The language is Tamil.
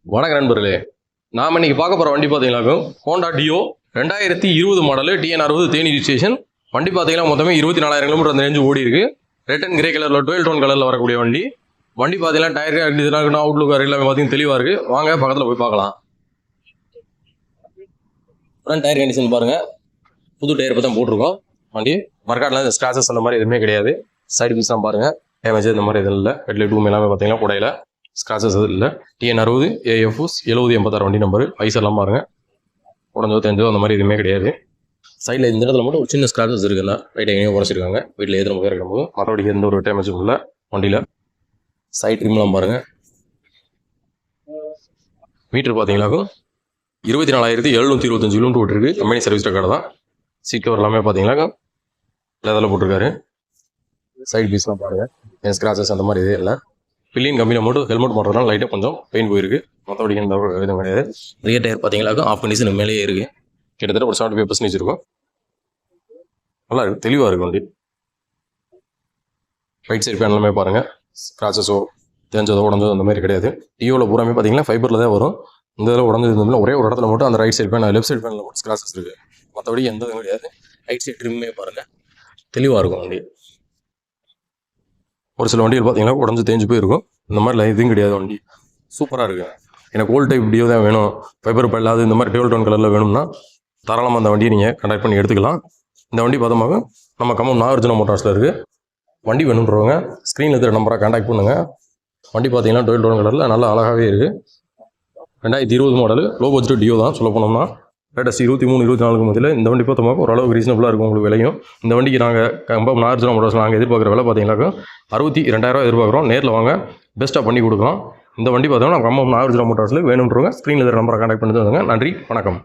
வணக்க நண்பர்களே, நாம் இன்னைக்கு பார்க்க போகிற வண்டி பார்த்தீங்கன்னாக்கும் Honda Dio 2020 model TN60 Theni registration. வண்டி பார்த்தீங்கன்னா மொத்தமே 24,000 கிலோமீட்டர் அந்த ரேஞ்சு ஓடி இருக்கு. ரெட் அண்ட் கிரே கலரில் 12 டோன் கலரில் வரக்கூடிய வண்டி. வண்டி பார்த்தீங்கன்னா டயர் இதெல்லாம் அவுட்லுக் எல்லாமே பார்த்தீங்கன்னா தெளிவாக இருக்குது. வாங்க பக்கத்தில் போய் பார்க்கலாம். டயர் கண்டிஷன் பாருங்கள், புது டயர் பார்த்தா போட்டிருக்கோம். வண்டி மர்க்காட்டில் ஸ்க்ராச்சஸ் அந்த மாதிரி எதுவுமே கிடையாது. சைடு பீஸ் தான் பாருங்கள், டேமேஜ் இந்த மாதிரி எதுவும் இல்லை. ஹெட்லைட் டூம் எல்லாமே பார்த்தீங்கன்னா கூடையில் ஸ்க்ராச்சஸ் எதுவும் இல்லை. TN60 AFS 7086 வண்டி நம்பர். ஐஸ் எல்லாம் பாருங்கள், உடஞ்சோ தெரிஞ்சோ அந்த மாதிரி எதுவுமே கிடையாது. சைடில் இந்த இடத்துல மட்டும் ஒரு சின்ன ஸ்க்ராச்சஸ் இருக்குல்ல, ரைட் எங்கேயும் உடச்சிருக்காங்க. வீட்டில் ஏற்ற மாதிரி இருக்கும்போது மற்றபடி எந்த ஒரு டேமேஜும் இல்லை வண்டியில். சைட் ட்ரிம்லாம் பாருங்கள். மீட்ரு பார்த்தீங்கன்னாக்கும் 24,725 கிலோமீட்டர் ஓட்டிருக்கு. கம்பெனி சர்வீஸ் ரெக்கார்டு தான். சீட் கவர் எல்லாமே பார்த்தீங்கன்னாக்கா லெதரில் போட்டிருக்காரு. சைட் பீஸ்லாம் பாருங்கள், என் ஸ்க்ராச்சஸ் அந்த மாதிரி இதே இல்லை. பில்லியன் கம்பெனியில் மட்டும் ஹெல்மெட் மாட்டுறதுனால லைட்டாக கொஞ்சம் பெயின் போயிருக்கு. மற்றபடி எந்த இதுவும் கிடையாது. ரியர் டயர் பார்த்தீங்கன்னாக்கா ஆஃப் கண்டிஷன் மேலேயே இருக்குது. கிட்டத்தட்ட ஒரு 75% இருக்கும். நல்லா இருக்குது, தெளிவாக இருக்குது வண்டி. ரைட் சைட் பேனலுமே பாருங்கள், ஸ்க்ராச்சஸோ தெரிஞ்சதோ உடஞ்சதோ அந்த மாதிரி கிடையாது. டியோவில் பூராமே பார்த்தீங்கன்னா ஃபைபரில் தான் வரும். இந்த இதில் உடஞ்சது ஒரே ஒரு இடத்துல மட்டும் அந்த right side pane left side பேனில் மட்டும் ஸ்க்ராச்சஸ் இருக்குது. மற்றபடி எந்த இதுவும் கிடையாது. ரைட் சைட் ட்ரிம்மே பாருங்கள், தெளிவாக இருக்கும் வண்டி. ஒரு சில வண்டிகள் பார்த்தீங்கன்னா உடஞ்சி தேஞ்சு போயிருக்கும். இந்த மாதிரி இதுவும் கிடையாது. வண்டி சூப்பராக இருக்குது. எனக்கு ஓல்ட் டைப் டியோ தான் வேணும், ஃபைபர் இல்லாத இந்த மாதிரி 12 டோன் கலரில் வேணும்னா தாராளமாக அந்த வண்டியை நீங்கள் கான்டாக்ட் பண்ணி எடுத்துக்கலாம். இந்த வண்டி பார்த்தோமாக நம்ம கம்பம் நாகார்ஜுனா மோட்டார்ஸில் இருக்குது. வண்டி வேணுன்றவங்க ஸ்க்ரீனில் இருக்கிற நம்பராக கான்டாக்ட் பண்ணுங்கள். வண்டி பார்த்தீங்கன்னா 12 டோன் கலரில் நல்லா அழகாகவே இருக்குது. 2020 மாடல் லோ பட்ஜெட் டியோ தான் சொல்ல போனோம்னா. லேட்டஸ்ட் 23-24 மத்தியில் இந்த வண்டி பார்த்தோமாக ஓரளவுக்கு ரீசனபுளாக இருக்கும் உங்களுக்கு விலையும். இந்த வண்டிக்கு நாங்கள் கம்பம் நாகார்ஜுனா மோட்டார்ஸ் நாங்கள் எதிர்பார்க்குற விலை பார்த்தீங்கன்னாக்கா 62,000 எதிர்பார்க்குறோம். நேரில் வாங்க, பெஸ்ட்டாக பண்ணி கொடுக்கலாம். இந்த வண்டி பார்த்தோம்னா நம்ம கம்பம் நாகார்ஜுனா மோட்டார்ஸில் வேணுன்றவங்க ஸ்க்ரீனில் இருக்கிற நம்பரை கான்டாக்ட் பண்ணி தருங்க. நன்றி, வணக்கம்.